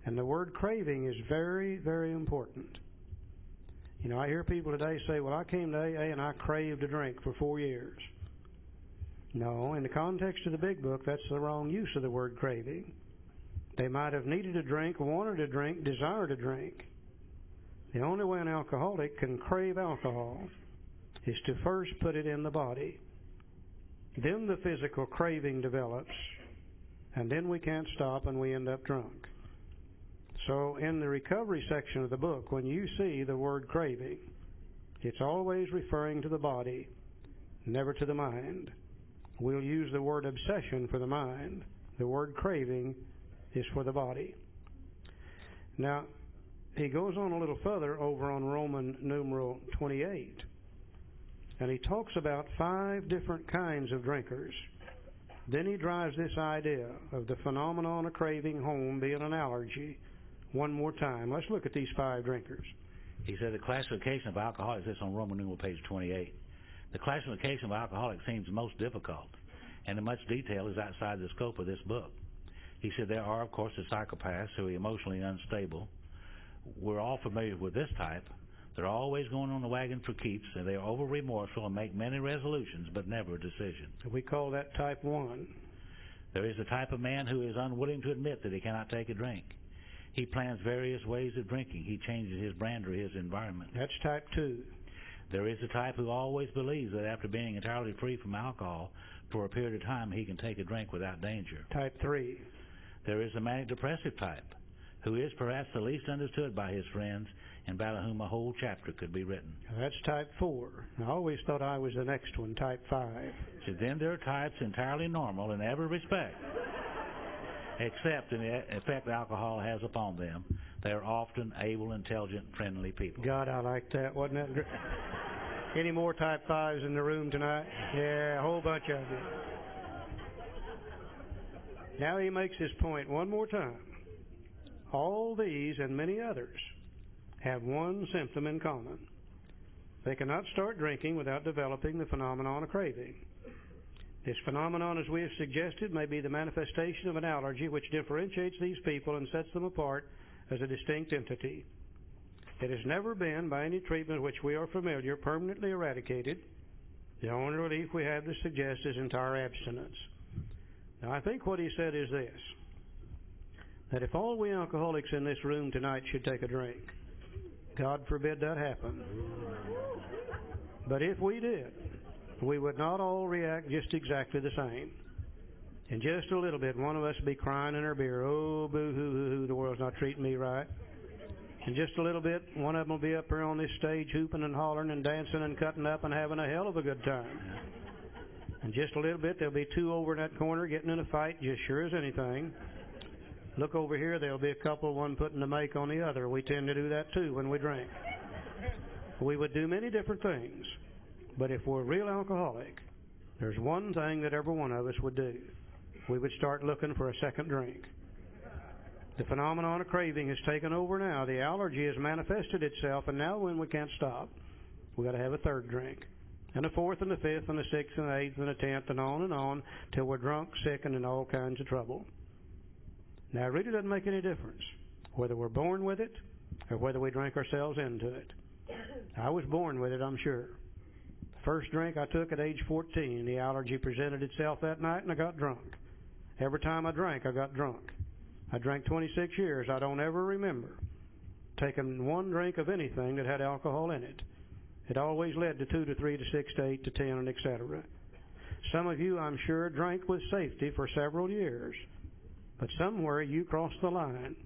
And the word craving is very, very important. You know, I hear people today say, well, I came to AA and I craved a drink for 4 years. No, in the context of the big book, that's the wrong use of the word craving. They might have needed a drink, wanted a drink, desired a drink. The only way an alcoholic can crave alcohol is to first put it in the body. Then the physical craving develops, and then we can't stop and we end up drunk. So in the recovery section of the book, when you see the word craving, it's always referring to the body, never to the mind. We'll use the word obsession for the mind. The word craving is for the body. Now, he goes on a little further over on Roman numeral 28, and he talks about 5 different kinds of drinkers. Then he drives this idea of the phenomenon of craving home being an allergy one more time. Let's look at these 5 drinkers. He said the classification of alcoholics, this on Roman numeral page 28. The classification of alcoholics seems most difficult, and in much detail is outside the scope of this book. He said there are, of course, the psychopaths who are emotionally unstable. We're all familiar with this type. They're always going on the wagon for keeps, and they are over-remorseful and make many resolutions, but never a decision. We call that type 1. There is the type of man who is unwilling to admit that he cannot take a drink. He plans various ways of drinking. He changes his brand or his environment. That's type 2. There is the type who always believes that after being entirely free from alcohol for a period of time, he can take a drink without danger. Type 3. There is the manic-depressive type, who is perhaps the least understood by his friends and about whom a whole chapter could be written. That's type 4. I always thought I was the next one, type 5. So then there are types entirely normal in every respect, except in the effect alcohol has upon them. They are often able, intelligent, friendly people. God, I like that. Wasn't that great? Any more type 5s in the room tonight? Yeah, a whole bunch of you. Now he makes his point one more time. All these and many others have one symptom in common. They cannot start drinking without developing the phenomenon of craving. This phenomenon, as we have suggested, may be the manifestation of an allergy which differentiates these people and sets them apart as a distinct entity. It has never been, by any treatment which we are familiar, permanently eradicated. The only relief we have to suggest is entire abstinence. Now, I think what he said is this, that if all we alcoholics in this room tonight should take a drink, God forbid that happen, but if we did, we would not all react just exactly the same. In just a little bit, one of us would be crying in our beer, oh, boo-hoo-hoo-hoo, the world's not treating me right. In just a little bit, one of them will be up here on this stage hooping and hollering and dancing and cutting up and having a hell of a good time. In just a little bit, there'll be 2 over in that corner getting in a fight just sure as anything. Look over here, there'll be a couple, one putting the make on the other. We tend to do that too when we drink. We would do many different things, but if we're a real alcoholic, there's one thing that every one of us would do. We would start looking for a second drink. The phenomenon of craving has taken over now. The allergy has manifested itself, and now when we can't stop, we've got to have a third drink, and a fourth, and a fifth, and a sixth, and an eighth, and a 10th, and on, till we're drunk, sick, and in all kinds of trouble. Now, it really doesn't make any difference whether we're born with it or whether we drink ourselves into it. I was born with it, I'm sure. The first drink I took at age 14, the allergy presented itself that night, and I got drunk. Every time I drank, I got drunk. I drank 26 years. I don't ever remember taking one drink of anything that had alcohol in it. It always led to 2 to 3 to 6 to 8 to 10, and etc. Some of you, I'm sure, drank with safety for several years. But somewhere you crossed the line.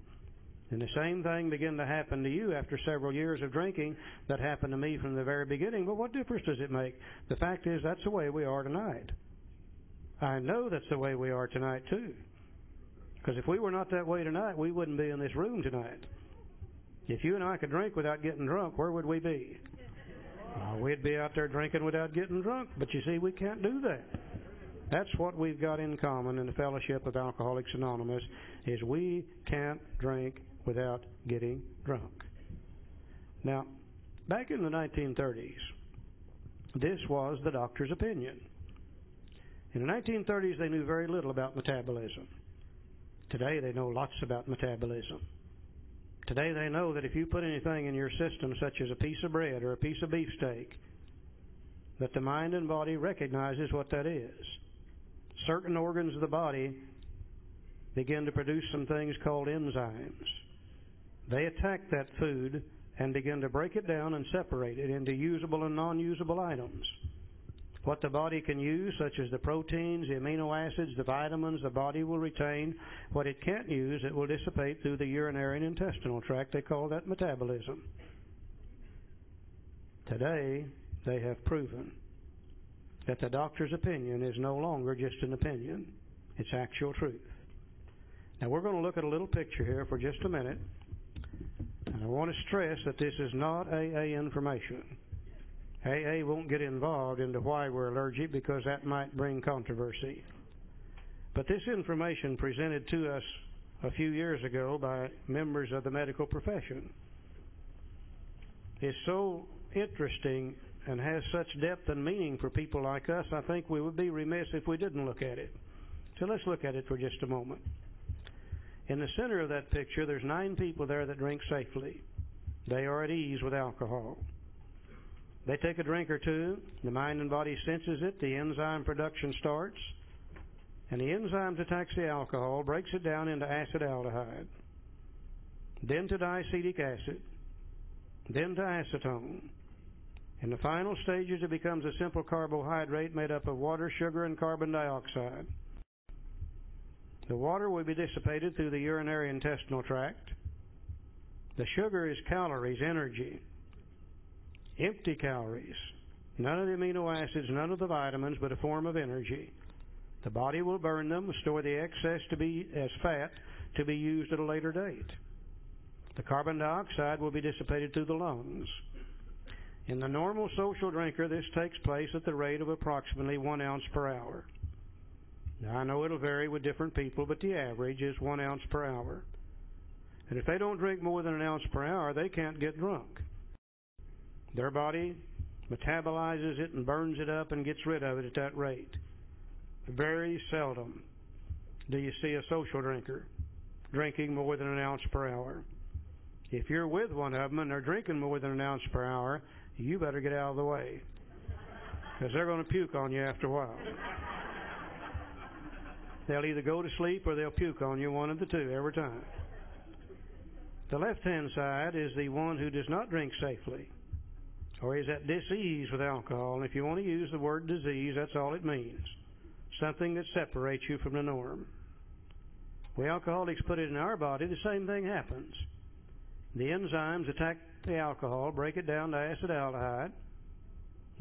And the same thing began to happen to you after several years of drinking that happened to me from the very beginning. But what difference does it make? The fact is, that's the way we are tonight. I know that's the way we are tonight, too. Because if we were not that way tonight, we wouldn't be in this room tonight. If you and I could drink without getting drunk, where would we be? We'd be out there drinking without getting drunk. But you see, we can't do that. That's what we've got in common in the fellowship of Alcoholics Anonymous, is we can't drink without getting drunk. Now, back in the 1930s, this was the doctor's opinion. In the 1930s, they knew very little about metabolism. Today, they know lots about metabolism. Today they know that if you put anything in your system, such as a piece of bread or a piece of beefsteak, that the mind and body recognizes what that is. Certain organs of the body begin to produce some things called enzymes. They attack that food and begin to break it down and separate it into usable and non-usable items. What the body can use, such as the proteins, the amino acids, the vitamins, the body will retain. What it can't use, it will dissipate through the urinary and intestinal tract. They call that metabolism. Today, they have proven that the doctor's opinion is no longer just an opinion. It's actual truth. Now, we're going to look at a little picture here for just a minute. And I want to stress that this is not AA information. AA won't get involved into why we're allergic because that might bring controversy. But this information presented to us a few years ago by members of the medical profession is so interesting and has such depth and meaning for people like us, I think we would be remiss if we didn't look at it. So let's look at it for just a moment. In the center of that picture, there's 9 people there that drink safely. They are at ease with alcohol. They take a drink or two, the mind and body senses it, the enzyme production starts, and the enzymes attacks the alcohol, breaks it down into acetaldehyde, then to diacetic acid, then to acetone. In the final stages, it becomes a simple carbohydrate made up of water, sugar, and carbon dioxide. The water will be dissipated through the urinary intestinal tract. The sugar is calories, energy. Empty calories. None of the amino acids, none of the vitamins, but a form of energy. The body will burn them, store the excess to be as fat to be used at a later date. The carbon dioxide will be dissipated through the lungs. In the normal social drinker, this takes place at the rate of approximately 1 ounce per hour. Now, I know it'll vary with different people, but the average is 1 ounce per hour. And if they don't drink more than 1 ounce per hour, they can't get drunk. Their body metabolizes it and burns it up and gets rid of it at that rate. Very seldom do you see a social drinker drinking more than 1 ounce per hour. If you're with one of them and they're drinking more than 1 ounce per hour, you better get out of the way, because they're going to puke on you after a while. They'll either go to sleep or they'll puke on you, one of the two, every time. The left-hand side is the one who does not drink safely, or is at dis-ease with alcohol. And if you want to use the word disease, that's all it means. Something that separates you from the norm. We alcoholics put it in our body, the same thing happens. The enzymes attack the alcohol, break it down to acetaldehyde,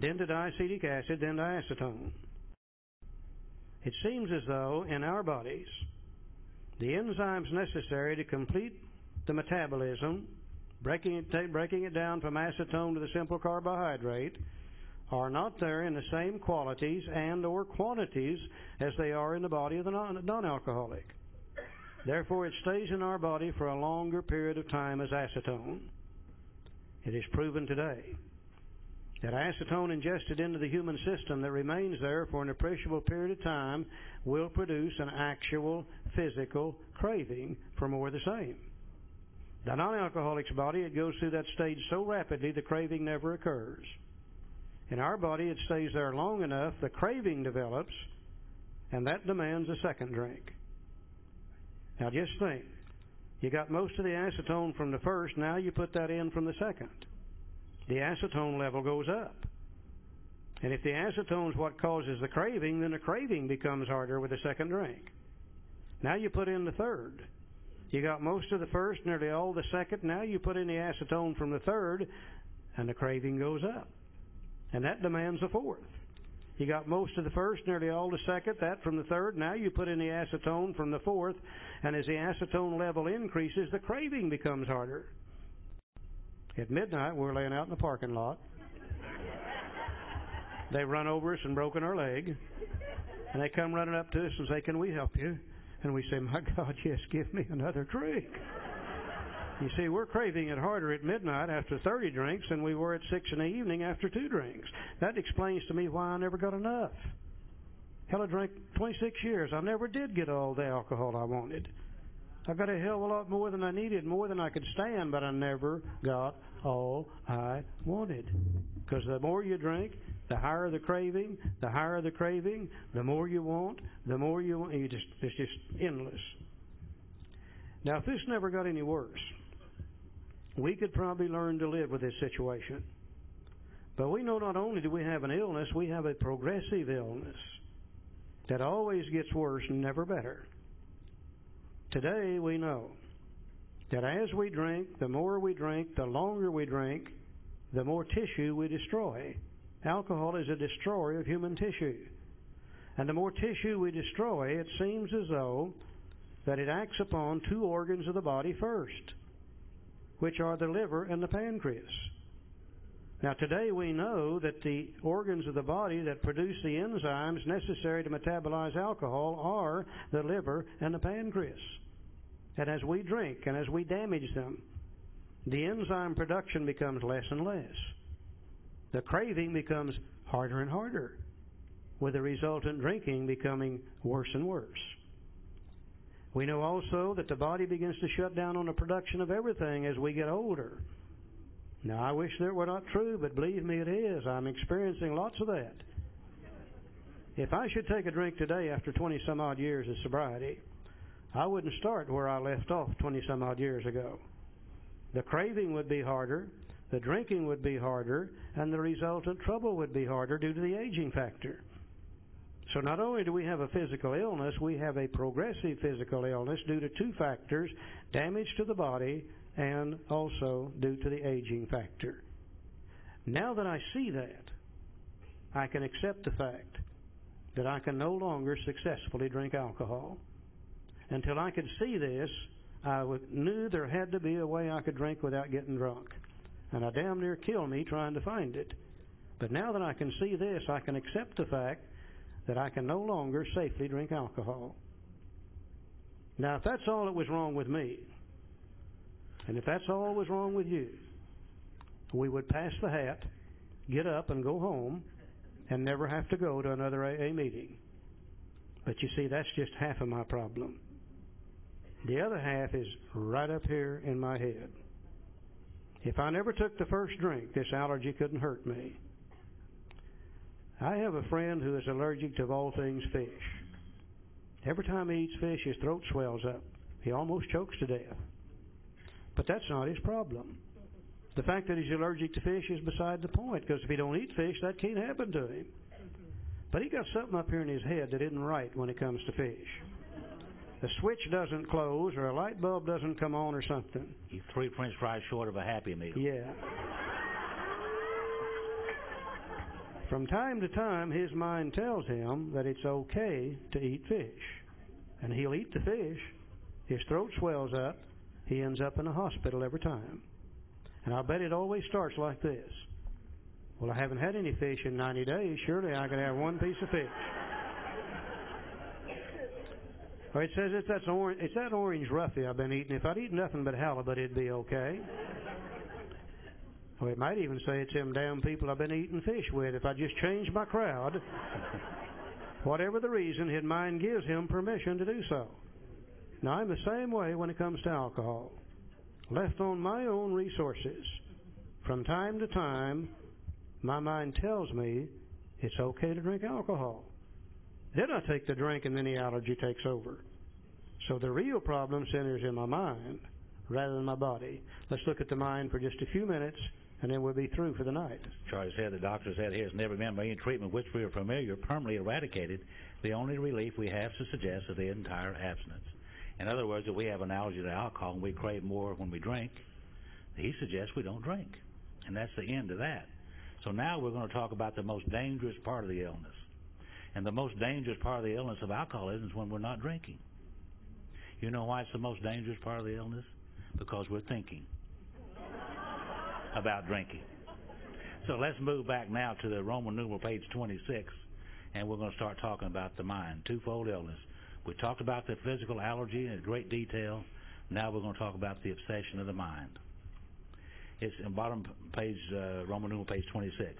then to diacetic acid, then to acetone. It seems as though in our bodies, the enzymes necessary to complete the metabolism, breaking it down from acetone to the simple carbohydrate, are not there in the same qualities and or quantities as they are in the body of the non-alcoholic. Therefore, it stays in our body for a longer period of time as acetone. It is proven today that acetone ingested into the human system that remains there for an appreciable period of time will produce an actual physical craving for more of the same. The non-alcoholic's body, it goes through that stage so rapidly the craving never occurs. In our body, it stays there long enough, the craving develops, and that demands a second drink. Now just think, you got most of the acetone from the first, now you put that in from the second. The acetone level goes up. And if the acetone is what causes the craving, then the craving becomes harder with the second drink. Now you put in the third. You got most of the first, nearly all the second, now you put in the acetone from the third, and the craving goes up. And that demands a fourth. You got most of the first, nearly all the second, that from the third. Now you put in the acetone from the fourth, and as the acetone level increases, the craving becomes harder. At midnight, we're laying out in the parking lot. They run over us and broken our leg, and they come running up to us and say, "Can we help you?" And we say, "My God, yes, give me another drink." You see, we're craving it harder at midnight after 30 drinks than we were at 6 in the evening after 2 drinks. That explains to me why I never got enough. Hell, I drank 26 years. I never did get all the alcohol I wanted. I got a hell of a lot more than I needed, more than I could stand, but I never got all I wanted. Because the more you drink, the higher the craving, the higher the craving, the more you want, the more you want. It's just endless. Now, if this never got any worse, we could probably learn to live with this situation. But we know not only do we have an illness, we have a progressive illness that always gets worse and never better. Today we know that as we drink, the more we drink, the longer we drink, the more tissue we destroy. Alcohol is a destroyer of human tissue. And the more tissue we destroy, it seems as though that it acts upon two organs of the body first, which are the liver and the pancreas. Now today we know that the organs of the body that produce the enzymes necessary to metabolize alcohol are the liver and the pancreas. And as we drink and as we damage them, the enzyme production becomes less and less. The craving becomes harder and harder, with the resultant drinking becoming worse and worse. We know also that the body begins to shut down on the production of everything as we get older. Now, I wish that were not true, but believe me, it is. I'm experiencing lots of that. If I should take a drink today after 20-some-odd years of sobriety, I wouldn't start where I left off 20-some-odd years ago. The craving would be harder, the drinking would be harder, and the resultant trouble would be harder due to the aging factor. So not only do we have a physical illness, we have a progressive physical illness due to two factors: damage to the body and also due to the aging factor. Now that I see that, I can accept the fact that I can no longer successfully drink alcohol. Until I could see this, I knew there had to be a way I could drink without getting drunk. And I damn near killed me trying to find it. But now that I can see this, I can accept the fact that I can no longer safely drink alcohol. Now, if that's all that was wrong with me, and if that's all that was wrong with you, we would pass the hat, get up and go home, and never have to go to another AA meeting. But you see, that's just half of my problem. The other half is right up here in my head. If I never took the first drink, this allergy couldn't hurt me. I have a friend who is allergic to, of all things, fish. Every time he eats fish, his throat swells up. He almost chokes to death. But that's not his problem. The fact that he's allergic to fish is beside the point, because if he don't eat fish, that can't happen to him. But he got something up here in his head that isn't right when it comes to fish. The switch doesn't close, or a light bulb doesn't come on, or something. He's 3 French fries short of a Happy Meal. Yeah. From time to time, his mind tells him that it's okay to eat fish. And he'll eat the fish. His throat swells up. He ends up in a hospital every time. And I'll bet it always starts like this. Well, I haven't had any fish in 90 days. Surely I could have one piece of fish. Or it says it's that orange roughy I've been eating. If I'd eat nothing but halibut, it'd be okay. Or it might even say it's them damn people I've been eating fish with. If I just change my crowd, whatever the reason, his mind gives him permission to do so. Now, I'm the same way when it comes to alcohol. Left on my own resources, from time to time, my mind tells me it's okay to drink alcohol. Then I take the drink and then the allergy takes over. So the real problem centers in my mind rather than my body. Let's look at the mind for just a few minutes, and then we'll be through for the night. Charlie said the doctor said he has never been by any treatment which we are familiar, permanently eradicated. The only relief we have to suggest is the entire abstinence. In other words, if we have an allergy to alcohol and we crave more when we drink, he suggests we don't drink. And that's the end of that. So now we're going to talk about the most dangerous part of the illness. And the most dangerous part of the illness of alcoholism is when we're not drinking. You know why it's the most dangerous part of the illness? Because we're thinking about drinking. So let's move back now to the Roman numeral page 26, and we're going to start talking about the mind, twofold illness. We talked about the physical allergy in great detail. Now we're going to talk about the obsession of the mind. It's in bottom page, Roman numeral page 26. It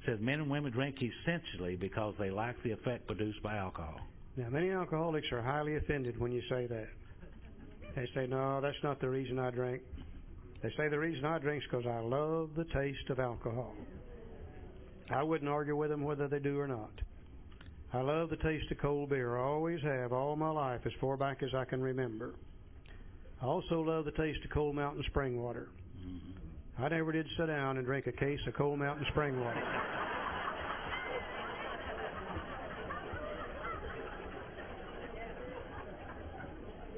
says, men and women drink essentially because they lack the effect produced by alcohol. Now, many alcoholics are highly offended when you say that. They say, no, that's not the reason I drink. They say the reason I drink is because I love the taste of alcohol. I wouldn't argue with them whether they do or not. I love the taste of cold beer. I always have all my life, as far back as I can remember. I also love the taste of cold mountain spring water. I never did sit down and drink a case of cold mountain spring water.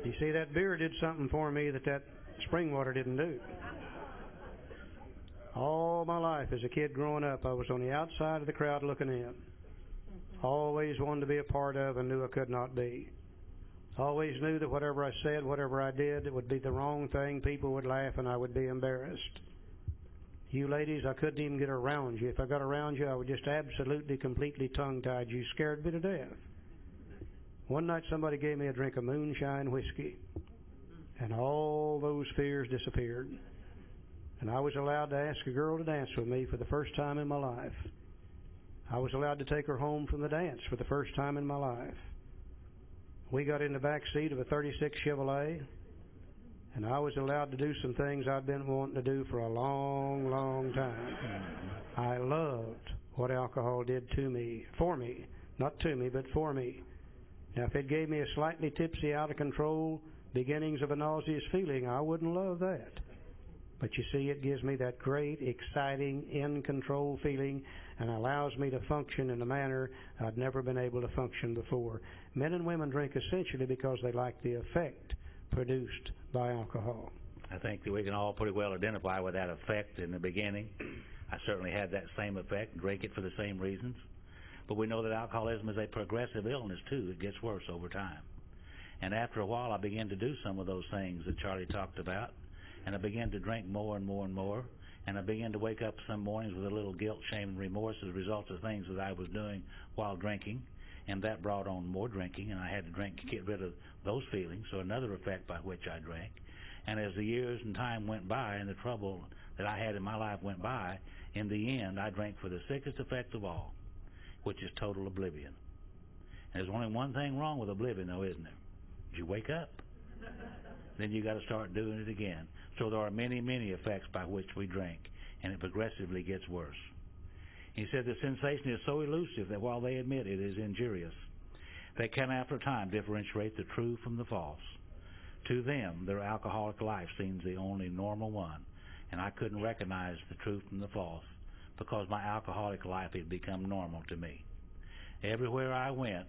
You see, that beer did something for me that spring water didn't do. All my life as a kid growing up, I was on the outside of the crowd looking in. Always wanted to be a part of and knew I could not be. Always knew that whatever I said, whatever I did, it would be the wrong thing. People would laugh and I would be embarrassed. You ladies, I couldn't even get around you. If I got around you, I would just absolutely, completely tongue-tied you, scared me to death. One night somebody gave me a drink of moonshine whiskey, and all those fears disappeared. And I was allowed to ask a girl to dance with me for the first time in my life. I was allowed to take her home from the dance for the first time in my life. We got in the back seat of a 36 Chevrolet, and I was allowed to do some things I'd been wanting to do for a long, long time. I loved what alcohol did to me, for me, not to me, but for me. Now, if it gave me a slightly tipsy, out of control, beginnings of a nauseous feeling, I wouldn't love that. But you see, it gives me that great, exciting, in-control feeling and allows me to function in a manner I'd never been able to function before. Men and women drink essentially because they like the effect produced by alcohol. I think that we can all pretty well identify with that effect in the beginning. I certainly had that same effect, drink it for the same reasons. But we know that alcoholism is a progressive illness, too. It gets worse over time. And after a while, I began to do some of those things that Charlie talked about, and I began to drink more and more and more, and I began to wake up some mornings with a little guilt, shame, and remorse as a result of things that I was doing while drinking, and that brought on more drinking, and I had to drink to get rid of those feelings, so another effect by which I drank. And as the years and time went by and the trouble that I had in my life went by, in the end, I drank for the sickest effect of all, which is total oblivion. And there's only one thing wrong with oblivion, though, isn't there? You wake up. Then you got to start doing it again. So there are many, many effects by which we drink, and it progressively gets worse. He said the sensation is so elusive that while they admit it is injurious, they can after time differentiate the true from the false. To them, their alcoholic life seems the only normal one, and I couldn't recognize the true from the false because my alcoholic life had become normal to me. Everywhere I went,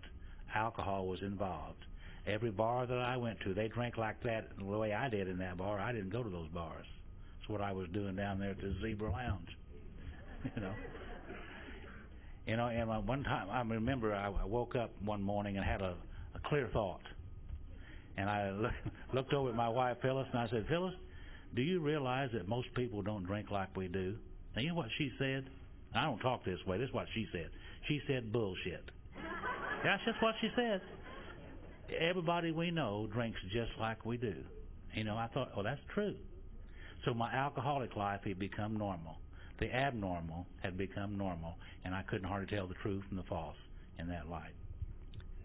alcohol was involved. Every bar that I went to, they drank like that the way I did in that bar. I didn't go to those bars. That's what I was doing down there at the Zebra Lounge. And one time, I remember I woke up one morning and had a clear thought. And I looked over at my wife, Phyllis, and I said, Phyllis, do you realize that most people don't drink like we do? Now, you know what she said? I don't talk this way. This is what she said. She said bullshit. That's just what she said. Everybody we know drinks just like we do. I thought, oh, that's true. So my alcoholic life had become normal. The abnormal had become normal, and I couldn't hardly tell the true from the false in that light.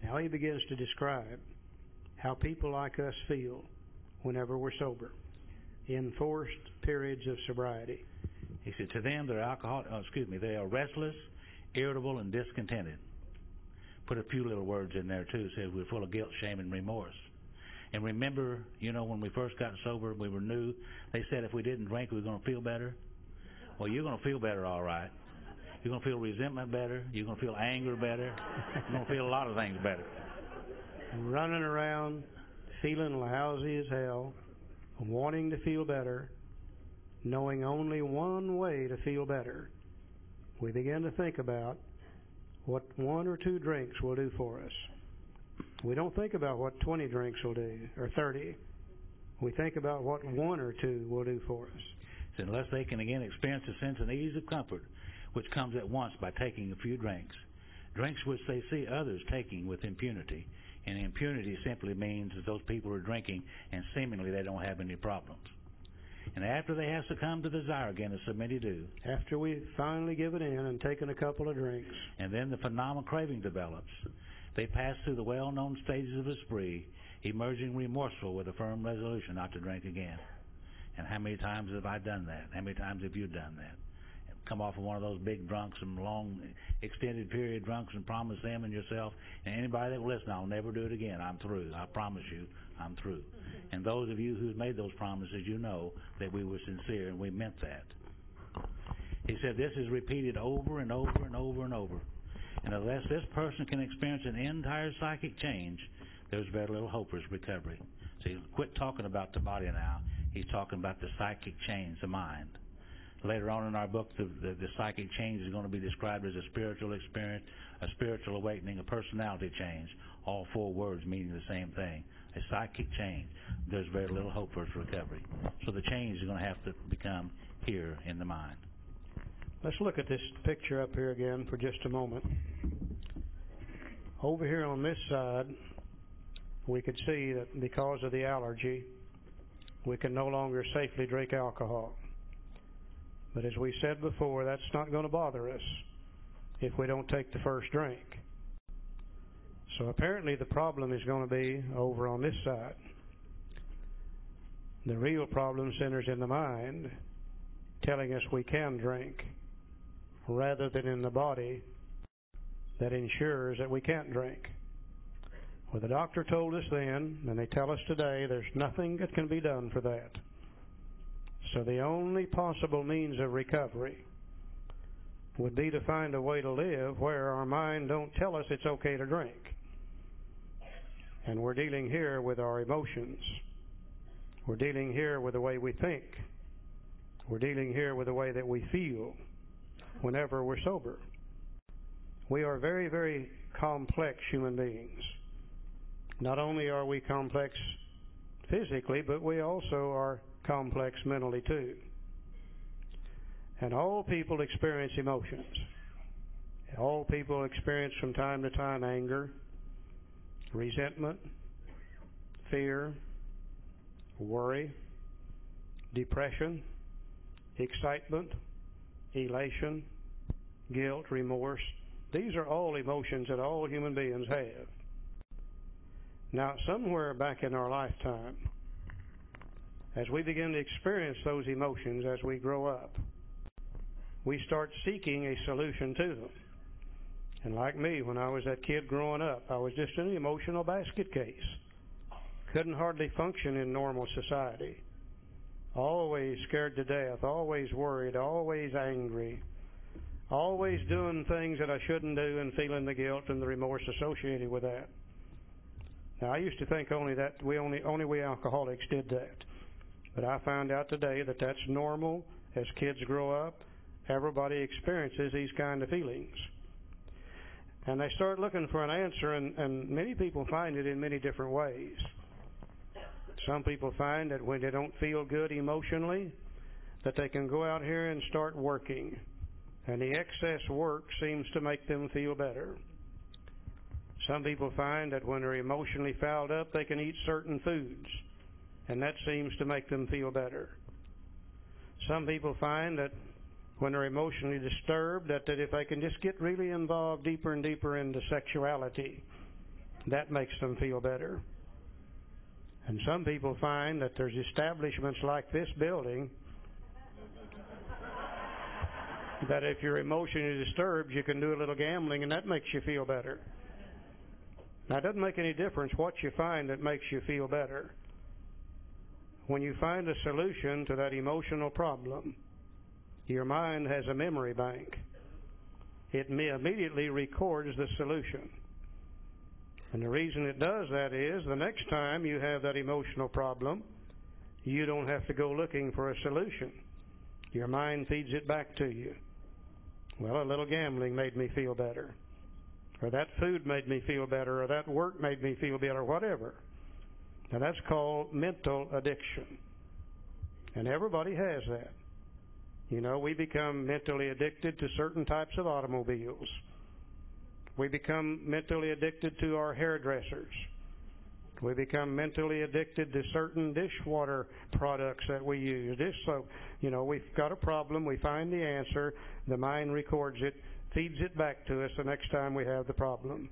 Now he begins to describe how people like us feel whenever we're sober, in forced periods of sobriety. He said, to them, they are restless, irritable, and discontented. Put a few little words in there, too. Said we're full of guilt, shame, and remorse. And remember, when we first got sober, we were new. They said if we didn't drink, we were going to feel better. Well, you're going to feel better, all right. You're going to feel resentment better. You're going to feel anger better. You're going to feel a lot of things better. Running around, feeling lousy as hell, wanting to feel better, knowing only one way to feel better. We begin to think about what 1 or 2 drinks will do for us. We don't think about what 20 drinks will do, or 30. We think about what 1 or 2 will do for us. So unless they can again experience a sense of ease of comfort, which comes at once by taking a few drinks which they see others taking with impunity. And impunity simply means that those people are drinking and seemingly they don't have any problems. And after they have succumbed to the desire again, as so many do, after we finally give it in and taken a couple of drinks, and then the phenomenal craving develops, they pass through the well-known stages of a spree emerging remorseful with a firm resolution not to drink again. And how many times have I done that? How many times have you done that? Come off of one of those big drunks, some long, extended period drunks, and promise them and yourself and anybody that will listen, I'll never do it again. I'm through. I promise you, I'm through. And those of you who've made those promises, you know that we were sincere and we meant that. He said this is repeated over and over and over and over. And unless this person can experience an entire psychic change, there's very little hope for his recovery. So quit talking about the body now. He's talking about the psychic change, the mind. Later on in our book, the psychic change is going to be described as a spiritual experience, a spiritual awakening, a personality change. All 4 words meaning the same thing. A psychic change. There's very little hope for its recovery. So the change is going to have to become here in the mind. Let's look at this picture up here again for just a moment. Over here on this side, we could see that because of the allergy, we can no longer safely drink alcohol. But as we said before, that's not going to bother us if we don't take the first drink. So apparently the problem is going to be over on this side. The real problem centers in the mind, telling us we can drink, rather than in the body that ensures that we can't drink. Well, the doctor told us then, and they tell us today, there's nothing that can be done for that. So the only possible means of recovery would be to find a way to live where our mind don't tell us it's okay to drink. And we're dealing here with our emotions. We're dealing here with the way we think. We're dealing here with the way that we feel whenever we're sober. We are very, very complex human beings. Not only are we complex physically, but we also are complex mentally too. And all people experience emotions. All people experience from time to time anger, resentment, fear, worry, depression, excitement, elation, guilt, remorse. These are all emotions that all human beings have. Now, somewhere back in our lifetime, as we begin to experience those emotions as we grow up, we start seeking a solution to them. And like me, when I was that kid growing up, I was just an emotional basket case. Couldn't hardly function in normal society. Always scared to death, always worried, always angry, always doing things that I shouldn't do and feeling the guilt and the remorse associated with that. Now, I used to think only we alcoholics did that. But I found out today that that's normal. As kids grow up, everybody experiences these kind of feelings. And they start looking for an answer, and many people find it in many different ways. Some people find that when they don't feel good emotionally, that they can go out here and start working. And the excess work seems to make them feel better. Some people find that when they're emotionally fouled up, they can eat certain foods, and that seems to make them feel better. Some people find that when they're emotionally disturbed, that if they can just get really involved deeper and deeper into sexuality, that makes them feel better. And some people find that there's establishments like this building that if you're emotionally disturbed, you can do a little gambling, and that makes you feel better. Now, it doesn't make any difference what you find that makes you feel better. When you find a solution to that emotional problem, your mind has a memory bank. It immediately records the solution. And the reason it does that is the next time you have that emotional problem, you don't have to go looking for a solution. Your mind feeds it back to you. Well, a little gambling made me feel better. Or that food made me feel better, or that work made me feel better, or whatever. Now that's called mental addiction. And everybody has that. You know, we become mentally addicted to certain types of automobiles. We become mentally addicted to our hairdressers. We become mentally addicted to certain dishwater products that we use. Dish soap. You know, we've got a problem, we find the answer, the mind records it, feeds it back to us the next time we have the problem.